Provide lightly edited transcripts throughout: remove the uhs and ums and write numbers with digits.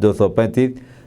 235,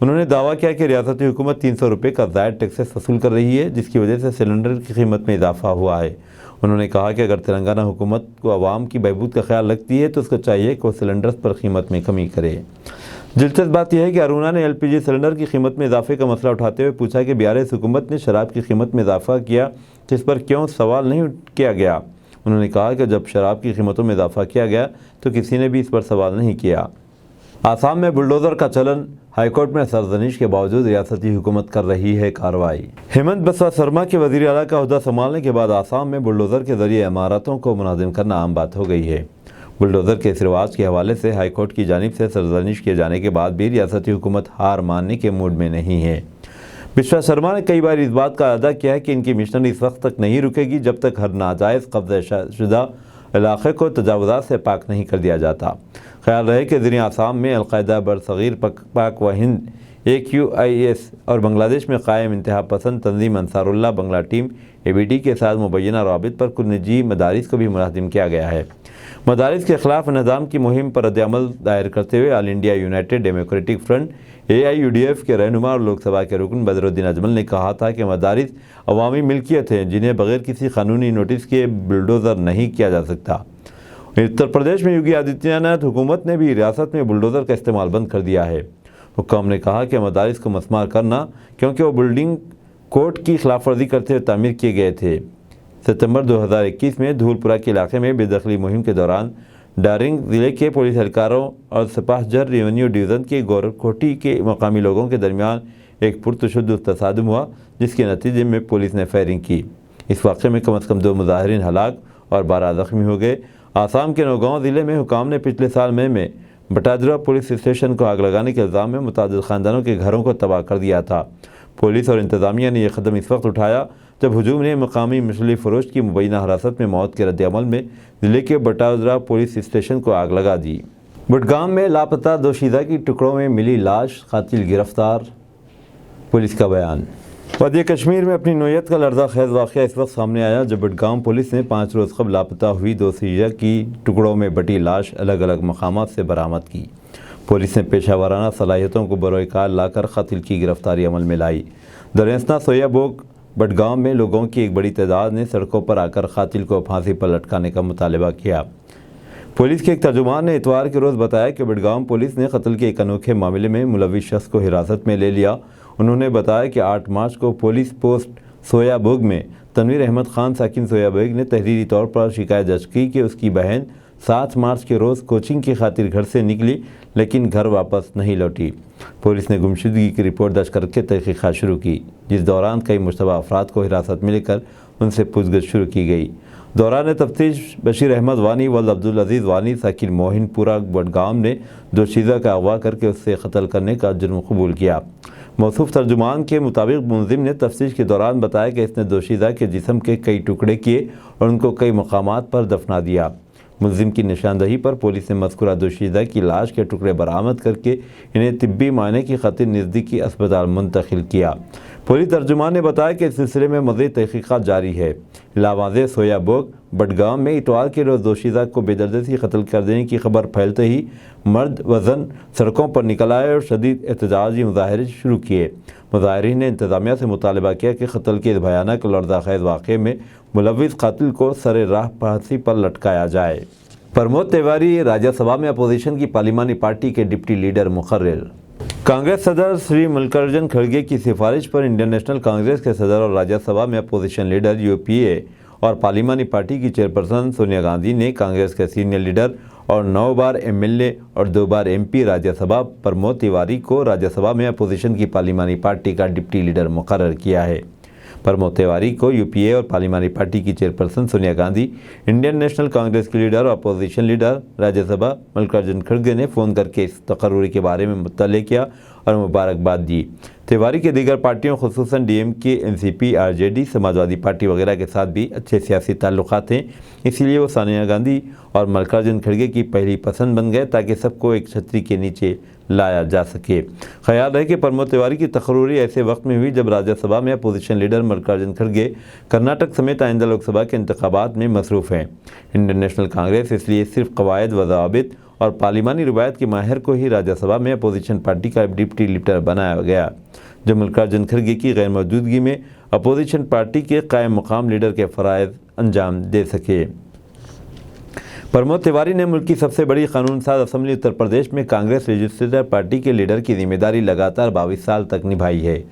انہوں نے دعویٰ کیا کہ ریاستی حکومت 300 روپے کا زائد ٹیکسز وصول کر رہی ہے، جس کی وجہ سے سلنڈر کی قیمت میں اضافہ ہوا ہے۔ انہوں نے کہا کہ اگر تلنگانہ حکومت کو عوام کی بہبود کا خیال رکھتی ہے تو اس کو چاہیے کہ وہ سلنڈرز پر قیمت میں کمی کرے۔ دلچسپ بات یہ ہے کہ ارونا نے LPG سلنڈر کی قیمت میں اضافے کا مسئلہ اٹھاتے ہوئے پوچھا کہ BRS حکومت نے شراب کی قیمت میں اضافہ کیا تو اس پر کیوں سوال نہیں کیا گیا۔ انہوں نے کہا کہ جب شراب کی قیمتوں میں اضافہ کیا گیا تو کسی نے بھی اس پر سوال نہیں کیا۔ آسام میں بلڈوزر کا چلن، ہائی کورٹ میں سرزنش کے باوجود ریاستی حکومت کر رہی ہے کارروائی۔ ہیمنت بسوا سرما کے وزیر اعلیٰ کا عہدہ سنبھالنے کے بعد آسام میں بلڈوزر کے ذریعے عمارتوں کو منہدم کرنا عام بات ہو گئی ہے۔ بلڈوزر کے اس رواج کے حوالے سے ہائی کورٹ کی جانب سے سرزنش کیے جانے کے بعد بھی ریاستی حکومت ہار ماننے کے موڈ میں نہیں ہے۔ بسوا سرما نے کئی بار اس بات کا اعادہ کیا ہے کہ ان کی مشن اس وقت تک نہیں رکے گی جب تک ہر ناجائز قبضہ شدہ علاقے کو تجاوزات سے پاک نہیں کر دیا جاتا۔ خیال رہے کہ زیر آسام میں القاعدہ برصغیر پاک و ہند AQIS اور بنگلہ دیش میں قائم انتہا پسند تنظیم انصار اللہ بنگلہ ٹیم ABD کے ساتھ مبینہ روابط پر کچھ نجی مدارس کو بھی منہدم کیا گیا ہے۔ مدارس کے خلاف نظام کی مہم پر رد عمل دائر کرتے ہوئے all India united democratic front AIUDF کے رہنما اور لوک سبھا کے رکن بدرالدین اجمل نے کہا تھا کہ مدارس عوامی ملکیت ہیں جنہیں بغیر کسی قانونی نوٹس کے بلڈوزر نہیں کیا جا سکتا۔ اتر پردیش میں یوگی آدتیہ ناتھ حکومت نے بھی ریاست میں بلڈوزر کا استعمال بند کر دیا ہے۔ حکام نے کہا کہ مدارس کو مسمار کرنا کیونکہ وہ بلڈنگ کوڈ کی خلاف ورزی کرتے ہوئے تعمیر کیے گئے تھے۔ ستمبر 2021 میں دھول پورہ کے علاقے میں بے دخلی مہم کے دوران ڈارنگ ضلع کے پولیس اہلکاروں اور سپاہجر ریونیو ڈویژن کے گورکھوٹی کے مقامی لوگوں کے درمیان ایک پرتشدد تصادم ہوا، جس کے نتیجے میں پولیس نے فائرنگ کی۔ اس واقعے میں کم از کم 2 مظاہرین ہلاک اور 12 زخمی ہو گئے۔ آسام کے نوگاؤں ضلع میں حکام نے پچھلے سال مئی میں بٹادرا پولیس اسٹیشن کو آگ لگانے کے الزام میں متعدد خاندانوں کے گھروں کو تباہ کر دیا تھا۔ پولیس اور انتظامیہ نے یہ قدم اس وقت اٹھایا جب ہجوم نے مقامی مچھلی فروش کی مبینہ حراست میں موت کے رد عمل میں ضلع کے بٹادرا پولیس اسٹیشن کو آگ لگا دی۔ بڈگام میں لاپتہ دوشیزہ کی ٹکڑوں میں ملی لاش، قاتل گرفتار، پولیس کا بیان۔ وادی کشمیر میں اپنی نوعیت کا لرزہ خیز واقعہ اس وقت سامنے آیا جب بڈگام پولیس نے 5 روز قبل لاپتہ ہوئی دوشیزہ کی ٹکڑوں میں بٹی لاش الگ الگ مقامات سے برآمد کی۔ پولیس نے پیشہ ورانہ صلاحیتوں کو بروئے کار لا کر قاتل کی گرفتاری عمل میں لائی۔ دریاسنا سویا بوگ بڈگام میں لوگوں کی ایک بڑی تعداد نے سڑکوں پر آ کر قاتل کو پھانسی پر لٹکانے کا مطالبہ کیا۔ پولیس کے ایک ترجمان نے اتوار کے روز بتایا کہ بڈگام پولیس نے قتل کے ایک انوکھے معاملے میں ملوث شخص کو حراست میں لے لیا۔ انہوں نے بتایا کہ 8 مارچ کو پولیس پوسٹ سویا بوگ میں تنویر احمد خان ساکن سویا بوگ نے تحریری طور پر شکایت درج کی کہ اس کی بہن 7 مارچ کے روز کوچنگ کی خاطر گھر سے نکلی لیکن گھر واپس نہیں لوٹی۔ پولیس نے گمشدگی کی رپورٹ درج کر کے تحقیقات شروع کی، جس دوران کئی مشتبہ افراد کو حراست میں لے کر ان سے پوچھ گچھ شروع کی گئی۔ دوران تفتیش بشیر احمد وانی ولد عبدالعزیز وانی ساکن موہن پورہ بڈگام نے دوشیزہ کا اغوا کر کے اس سے قتل کرنے کا جرم قبول کیا۔ موصوف ترجمان کے مطابق ملزم نے تفتیش کے دوران بتایا کہ اس نے دوشیزہ کے جسم کے کئی ٹکڑے کیے اور ان کو کئی مقامات پر دفنا دیا۔ ملزم کی نشاندہی پر پولیس نے مذکورہ دوشیزہ کی لاش کے ٹکڑے برآمد کر کے انہیں طبی معائنے کی خاطر نزدیکی اسپتال منتقل کیا۔ پولیس ترجمان نے بتایا کہ اس سلسلے میں مزید تحقیقات جاری ہے۔ لاواز سویا بوگ بڈگام میں اتوار کے روز دوشیزہ کو بے دردی قتل کر دینے کی خبر پھیلتے ہی مرد وزن سڑکوں پر نکل آئے اور شدید احتجاجی مظاہرے شروع کیے۔ مظاہرین نے انتظامیہ سے مطالبہ کیا کہ قتل کے اس بھیانک لرزہ خیز واقعے میں ملوث قاتل کو سر راہ پھانسی پر لٹکایا جائے۔ پرمود تیواری راجیہ سبھا میں اپوزیشن کی پارلیمانی پارٹی کے ڈپٹی لیڈر مقرر۔ کانگریس صدر شری ملکارجن کھڑگے کی سفارش پر انڈین نیشنل کانگریس کے صدر اور راجیہ سبھا میں اپوزیشن لیڈر UPA اور پارلیمانی پارٹی کی چیئرپرسن سونیا گاندھی نے کانگریس کے سینئر لیڈر اور 9 بار MLA اور 2 بار MP راجیہ سبھا پرمود تیواری کو راجیہ سبھا میں اپوزیشن کی پارلیمانی پارٹی کا ڈپٹی لیڈر مقرر کیا ہے۔ پرمود تیواری کو UPA اور پارلیمانی پارٹی کی chairperson Sonia Gandhi, Indian national Congress کے لیڈر اور اپوزیشن لیڈر راجیہ سبھا ملکارجن کھڑگے نے فون کر کے اس تقرری کے بارے میں مطلع کیا اور مبارکباد دی۔ تیواری کے دیگر پارٹیوں خصوصاً DMK، NCP، RJD، Samajwadi party وغیرہ کے ساتھ بھی اچھے سیاسی تعلقات ہیں، اس لیے وہ سونیا گاندھی اور ملکارجن کھڑگے کی پہلی پسند بن گئے تاکہ سب کو ایک چھتری کے نیچے لایا جا سکے۔ خیال ہے کہ پرمود تیواری کی تقرری ایسے وقت میں ہوئی جب راجیہ سبھا میں اپوزیشن لیڈر ملکارجن کھڑگے کرناٹک سمیت آئندہ لوک سبھا کے انتخابات میں مصروف ہیں۔ انڈین نیشنل کانگریس اس لیے صرف قواعد و ضوابط اور پارلیمانی روایت کے ماہر کو ہی راجیہ سبھا میں اپوزیشن پارٹی کا ڈپٹی لیڈر بنایا گیا، جو ملکاراجن کھڑگے کی غیر موجودگی میں اپوزیشن پارٹی کے قائم مقام لیڈر کے فرائض انجام دے سکے۔ پرمود تیواری نے ملک کی سب سے بڑی قانون ساز اسمبلی اتر پردیش میں کانگریس لیجسلیٹر پارٹی کے لیڈر کی ذمہ داری لگاتار 22 سال تک نبھائی ہے۔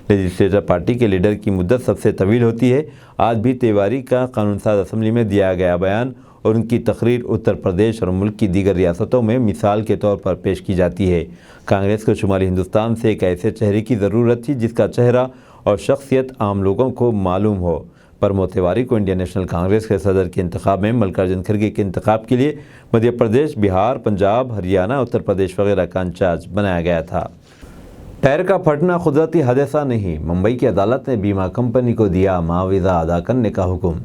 لیجسلیٹر پارٹی کے لیڈر کی مدت سب سے طویل ہوتی ہے۔ آج بھی تیواری کا قانون ساز اسمبلی میں دیا گیا بیان اور ان کی تقریر اتر پردیش اور ملک کی دیگر ریاستوں میں مثال کے طور پر پیش کی جاتی ہے۔ کانگریس کو شمالی ہندوستان سے ایک ایسے چہرے کی ضرورت تھی جس کا چہرہ اور شخصیت عام لوگوں کو معلوم ہو۔ پرمود تیواری کو انڈین نیشنل کانگریس کے صدر کے انتخاب میں ملکاراجن کھڑگے کے انتخاب کے لیے مدھیہ پردیش، بہار، پنجاب، ہریانہ، اتر پردیش وغیرہ کا انچارج بنایا گیا تھا۔ ٹائر کا پھٹنا قدرتی حادثہ نہیں، ممبئی کی عدالت نے بیمہ کمپنی کو دیا معاوضہ ادا کرنے کا حکم۔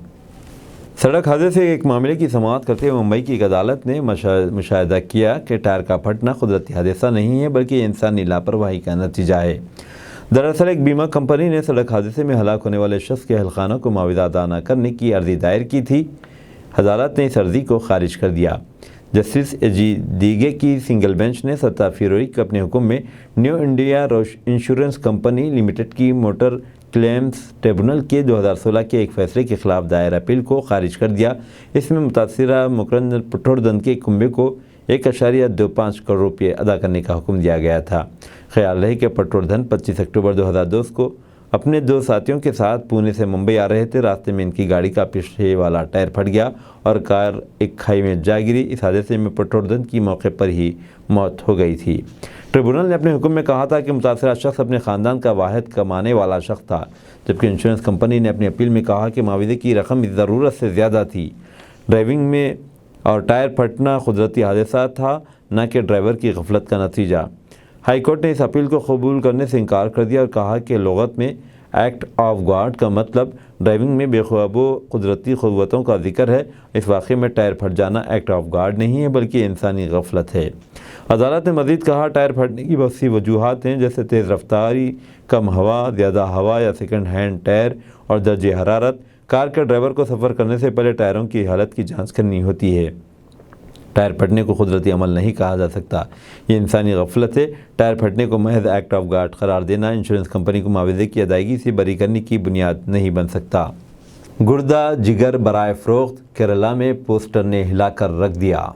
سڑک حادثے کے ایک معاملے کی سماعت کرتے ہوئے ممبئی کی ایک عدالت نے مشاہدہ کیا کہ ٹائر کا پھٹنا قدرتی حادثہ نہیں ہے بلکہ انسانی لاپرواہی کا نتیجہ ہے۔ دراصل ایک بیمہ کمپنی نے سڑک حادثے میں ہلاک ہونے والے شخص کے اہل خانہ کو معاوضہ ادا نہ کرنے کی عرضی دائر کی تھی۔ عدالت نے اس عرضی کو خارج کر دیا۔ جسٹس اے جی دیگے کی سنگل بینچ نے 17 فروری کو اپنے حکم میں new India insurance company limited کی موٹر کلیمز ٹریبونل کے 2016 کے ایک فیصلے کے خلاف دائر اپیل کو خارج کر دیا۔ اس میں متاثرہ مکرندر پٹھوردن کے کنبے کو 1.25 کروڑ روپے ادا کرنے کا حکم دیا گیا تھا۔ خیال رہے کہ پٹھوردن 25 اکتوبر 2002 کو اپنے 2 ساتھیوں کے ساتھ پونے سے ممبئی آ رہے تھے۔ راستے میں ان کی گاڑی کا پیچھے والا ٹائر پھٹ گیا اور کار ایک کھائی میں جا گری۔ اس حادثے میں پٹھوردن کی موقع پر ہی موت ہو گئی تھی۔ ٹریبونل نے اپنے حکم میں کہا تھا کہ متاثرہ شخص اپنے خاندان کا واحد کمانے والا شخص تھا، جبکہ انشورنس کمپنی نے اپنی اپیل میں کہا کہ معاوضے کی رقم ضرورت سے زیادہ تھی۔ ڈرائیونگ میں اور ٹائر پھٹنا قدرتی حادثہ تھا، نہ کہ ڈرائیور کی غفلت کا نتیجہ۔ ہائی کورٹ نے اس اپیل کو قبول کرنے سے انکار کر دیا اور کہا کہ لغت میں ایکٹ آف گاڈ کا مطلب ڈرائیونگ میں بے خوابو قدرتی قوتوں کا ذکر ہے۔ اس واقعے میں ٹائر پھٹ جانا ایکٹ آف گاڈ نہیں ہے بلکہ انسانی غفلت ہے۔ عدالت نے مزید کہا ٹائر پھٹنے کی بہت سی وجوہات ہیں، جیسے تیز رفتاری، کم ہوا، زیادہ ہوا یا سیکنڈ ہینڈ ٹائر اور درجہ حرارت۔ کار کے ڈرائیور کو سفر کرنے سے پہلے ٹائروں کی حالت کی جانچ کرنی ہوتی ہے۔ ٹائر پھٹنے کو قدرتی عمل نہیں کہا جا سکتا، یہ انسانی غفلت ہے۔ ٹائر پھٹنے کو محض ایکٹ آف گاڈ قرار دینا انشورنس کمپنی کو معاوضے کی ادائیگی سے بری کرنے کی بنیاد نہیں بن سکتا۔ گردہ جگر برائے فروخت، کیرالہ میں پوسٹر نے ہلا کر رکھ دیا۔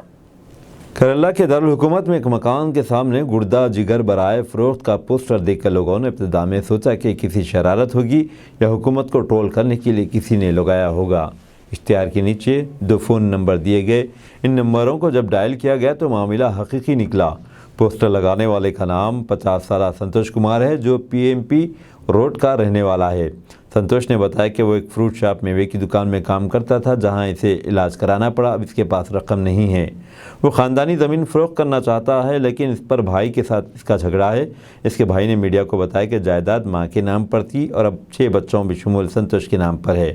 کیرالہ کے دارالحکومت میں ایک مکان کے سامنے گردہ جگر برائے فروخت کا پوسٹر دیکھ کر لوگوں نے ابتدا میں سوچا کہ کسی شرارت ہوگی یا حکومت کو ٹرول کرنے کے لیے کسی نے لگایا ہوگا۔ اشتہار کے نیچے 2 فون نمبر دیے گئے۔ ان نمبروں کو جب ڈائل کیا گیا تو معاملہ حقیقی نکلا۔ پوسٹر لگانے والے کا نام 50 سالہ سنتوش کمار ہے، جو PMP روڈ کا رہنے والا ہے۔ سنتوش نے بتایا کہ وہ ایک فروٹ شاپ میوے کی دکان میں کام کرتا تھا، جہاں اسے علاج کرانا پڑا۔ اب اس کے پاس رقم نہیں ہے۔ وہ خاندانی زمین فروخت کرنا چاہتا ہے، لیکن اس پر بھائی کے ساتھ اس کا جھگڑا ہے۔ اس کے بھائی نے میڈیا کو بتایا کہ جائیداد ماں کے نام پر تھی اور اب 6 بچوں بشمول سنتوش کے نام پر ہے۔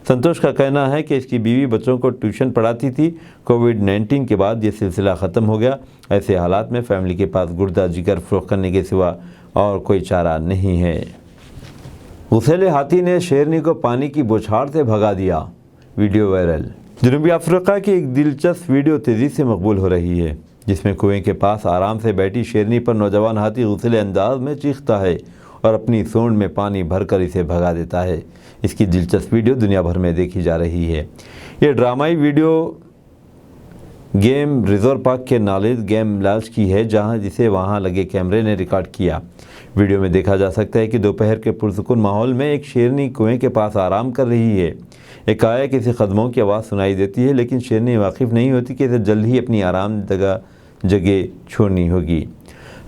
سنتوش کا کہنا ہے کہ اس کی بیوی بچوں کو ٹیوشن پڑھاتی تھی۔ کووڈ-19 کے بعد یہ سلسلہ ختم ہو گیا۔ ایسے حالات میں فیملی کے پاس گردہ جگر فروخت کرنے کے سوا اور کوئی چارہ نہیں ہے۔ غسیلے ہاتھی نے شیرنی کو پانی کی بوچھاڑ سے بھگا دیا، ویڈیو وائرل۔ جنوبی افریقہ کی ایک دلچسپ ویڈیو تیزی سے مقبول ہو رہی ہے، جس میں کنویں کے پاس آرام سے بیٹھی شیرنی پر نوجوان ہاتھی غسیلے انداز میں چیختا ہے اور اپنی سونڈ میں پانی بھر کر اسے بھگا دیتا ہے۔ اس کی دلچسپ ویڈیو دنیا بھر میں دیکھی جا رہی ہے۔ یہ ڈرامائی ویڈیو گیم ریزرو پارک کے نالج گیم لاج کی ہے، جسے وہاں لگے کیمرے نے ریکارڈ کیا۔ ویڈیو میں دیکھا جا سکتا ہے کہ دوپہر کے پرسکون ماحول میں ایک شیرنی کنویں کے پاس آرام کر رہی ہے۔ ایک اسے قدموں کی آواز سنائی دیتی ہے، لیکن شیرنی واقف نہیں ہوتی کہ اسے جلد ہی اپنی آرام جگہ چھوڑنی ہوگی۔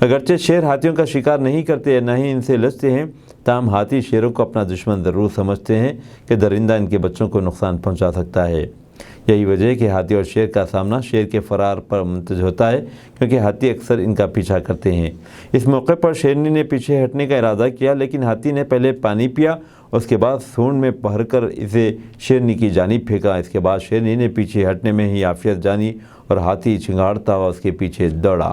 اگرچہ شیر ہاتھیوں کا شکار نہیں کرتے، نہ ہی ان سے لجتے ہیں، تاہم ہاتھی شیروں کو اپنا دشمن ضرور سمجھتے ہیں کہ درندہ ان کے بچوں کو نقصان پہنچا سکتا ہے۔ یہی وجہ ہے کہ ہاتھی اور شیر کا سامنا شیر کے فرار پر منتج ہوتا ہے، کیونکہ ہاتھی اکثر ان کا پیچھا کرتے ہیں۔ اس موقع پر شیرنی نے پیچھے ہٹنے کا ارادہ کیا، لیکن ہاتھی نے پہلے پانی پیا، اس کے بعد سونڈ میں بھر کر اسے شیرنی کی جانب پھینکا۔ اس کے بعد شیرنی نے پیچھے ہٹنے میں ہی عافیت جانی اور ہاتھی چنگاڑتا ہوا اس کے پیچھے دوڑا۔